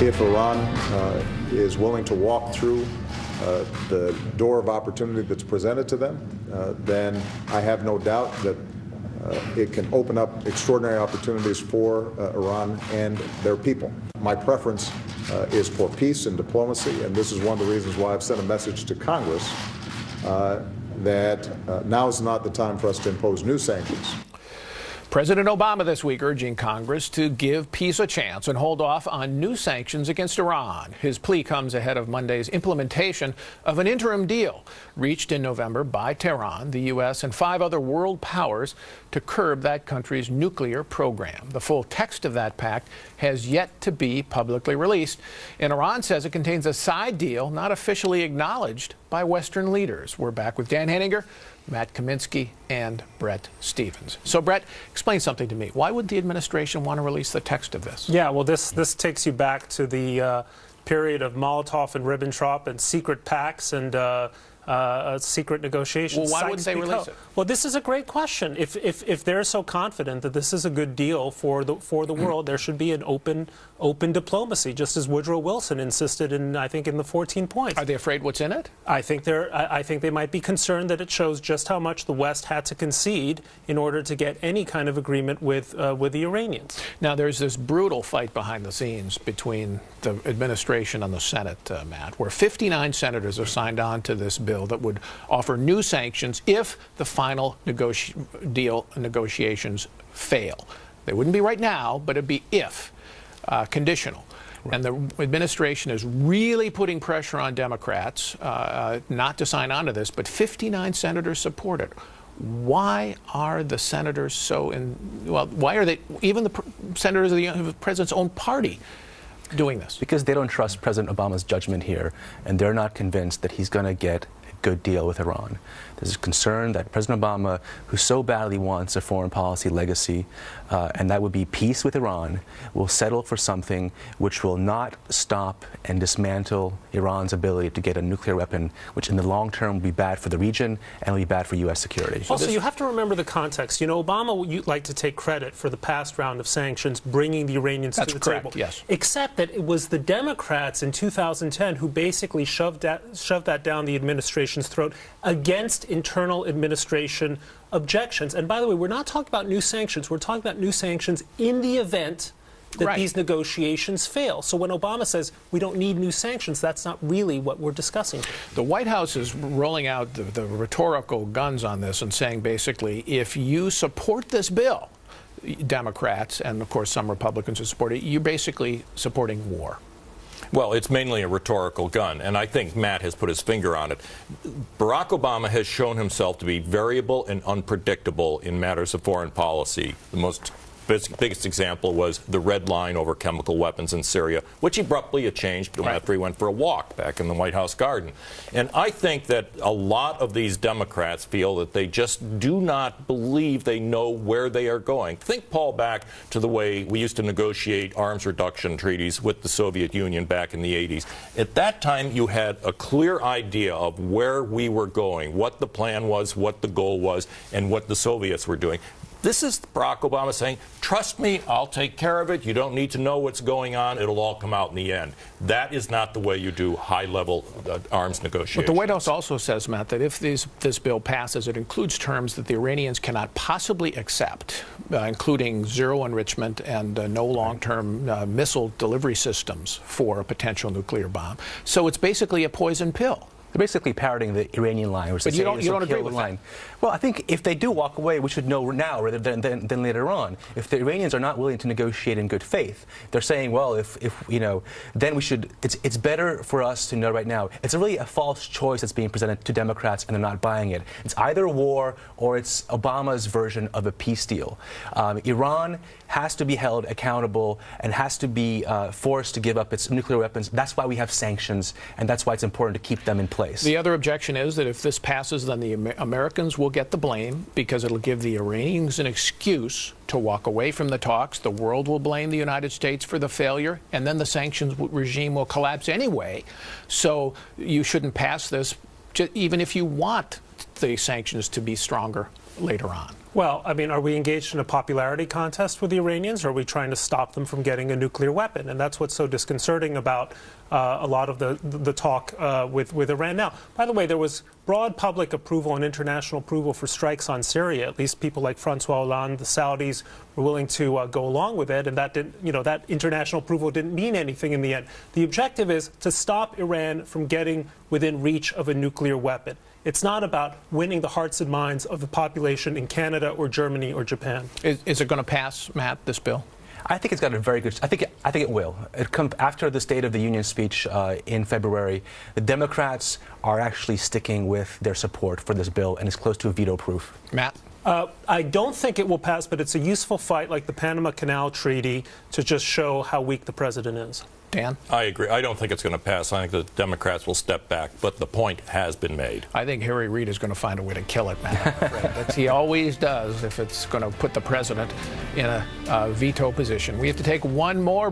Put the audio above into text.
If Iran is willing to walk through the door of opportunity that's presented to them, then I have no doubt that it can open up extraordinary opportunities for Iran and their people. My preference is for peace and diplomacy, and this is one of the reasons why I've sent a message to Congress that now is not the time for us to impose new sanctions. President Obama this week urging Congress to give peace a chance and hold off on new sanctions against Iran. His plea comes ahead of Monday's implementation of an interim deal reached in November by Tehran, the U.S., and 5 other world powers to curb that country's nuclear program. The full text of that pact has yet to be publicly released, and Iran says it contains a side deal not officially acknowledged by Western leaders. We're back with Dan Henninger, Matt Kaminsky, and Brett Stevens. So, Brett, explain something to me. Why would the administration want to release the text of this? Yeah, well, this takes you back to the period of Molotov and Ribbentrop and secret pacts and secret negotiations. Well, why wouldn't they release it? Well, this is a great question. If they're so confident that this is a good deal for the world, there should be an open diplomacy, just as Woodrow Wilson insisted in, I think, in the 14 points. Are they afraid what's in it? I think they might be concerned that it shows just how much the West had to concede in order to get any kind of agreement with the Iranians. Now, there's this brutal fight behind the scenes between the administration and the Senate, Matt, where 59 senators have signed on to this bill that would offer new sanctions if the final deal negotiations fail. They wouldn't be right now, but it'd be if. Conditional. Right. And the administration is really putting pressure on Democrats not to sign on to this, but 59 senators support it. Why are the senators so why are they, even the senators of the president's own party, doing this? Because they don't trust President Obama's judgment here, and they're not convinced that he's going to get a good deal with Iran. There's a concern that President Obama, who so badly wants a foreign policy legacy, and that would be peace with Iran, will settle for something which will not stop and dismantle Iran's ability to get a nuclear weapon, which in the long term will be bad for the region and will be bad for U.S. security. Also, you have to remember the context. You know, Obama would like to take credit for the past round of sanctions, bringing the Iranians to the table. Yes. Except that it was the Democrats in 2010 who basically shoved that down the administration's throat against internal administration objections. And by the way, we're not talking about new sanctions. We're talking about new sanctions in the event that these negotiations fail. So when Obama says we don't need new sanctions, that's not really what we're discussing here. The White House is rolling out the rhetorical guns on this and saying basically, if you support this bill, Democrats and of course some Republicans who support it, you're basically supporting war. Well, it's mainly a rhetorical gun, and I think Matt has put his finger on it. Barack Obama has shown himself to be variable and unpredictable in matters of foreign policy. The biggest example was the red line over chemical weapons in Syria, which abruptly had changed after he went for a walk back in the White House garden. And I think that a lot of these Democrats feel that they just do not believe they know where they are going. Think, Paul, back to the way we used to negotiate arms reduction treaties with the Soviet Union back in the 80s. At that time, you had a clear idea of where we were going, what the plan was, what the goal was, and what the Soviets were doing. This is Barack Obama saying, trust me, I'll take care of it. You don't need to know what's going on. It'll all come out in the end. That is not the way you do high-level arms negotiations. But the White House also says, Matt, that if this bill passes, it includes terms that the Iranians cannot possibly accept, including zero enrichment and no long-term missile delivery systems for a potential nuclear bomb. So it's basically a poison pill. They're basically parroting the Iranian line. But you don't agree with that? Well, I think if they do walk away, we should know now rather than later on. If the Iranians are not willing to negotiate in good faith, they're saying, well, if you know, then we should. It's better for us to know right now. It's really a false choice that's being presented to Democrats, and they're not buying it. It's either war or it's Obama's version of a peace deal. Iran has to be held accountable and has to be forced to give up its nuclear weapons. That's why we have sanctions, and that's why it's important to keep them in place. The other objection is that if this passes, then the Americans will get the blame because it'll give the Iranians an excuse to walk away from the talks. The world will blame the United States for the failure, and then the sanctions regime will collapse anyway. So you shouldn't pass this, even if you want the sanctions to be stronger. later on. Well, I mean, are we engaged in a popularity contest with the Iranians, or are we trying to stop them from getting a nuclear weapon? And that's what's so disconcerting about a lot of the talk with Iran. Now, by the way, there was broad public approval and international approval for strikes on Syria. At least people like Francois Hollande, the Saudis, were willing to go along with it, and that didn't, that international approval didn't mean anything in the end. The objective is to stop Iran from getting within reach of a nuclear weapon. It's not about winning the hearts and minds of the population in Canada or Germany or Japan. Is it going to pass, Matt, this bill? I think it's got a very good. I think it will. It comes after the State of the Union speech in February. The Democrats are actually sticking with their support for this bill, and it's close to veto proof. Matt? I don't think it will pass, but it's a useful fight, like the Panama Canal Treaty, to just show how weak the president is. Dan? I agree. I don't think it's going to pass. I think the Democrats will step back, but the point has been made. I think Harry Reid is going to find a way to kill it, Matt. I'm afraid. He always does if it's going to put the president in a veto position. We have to take one more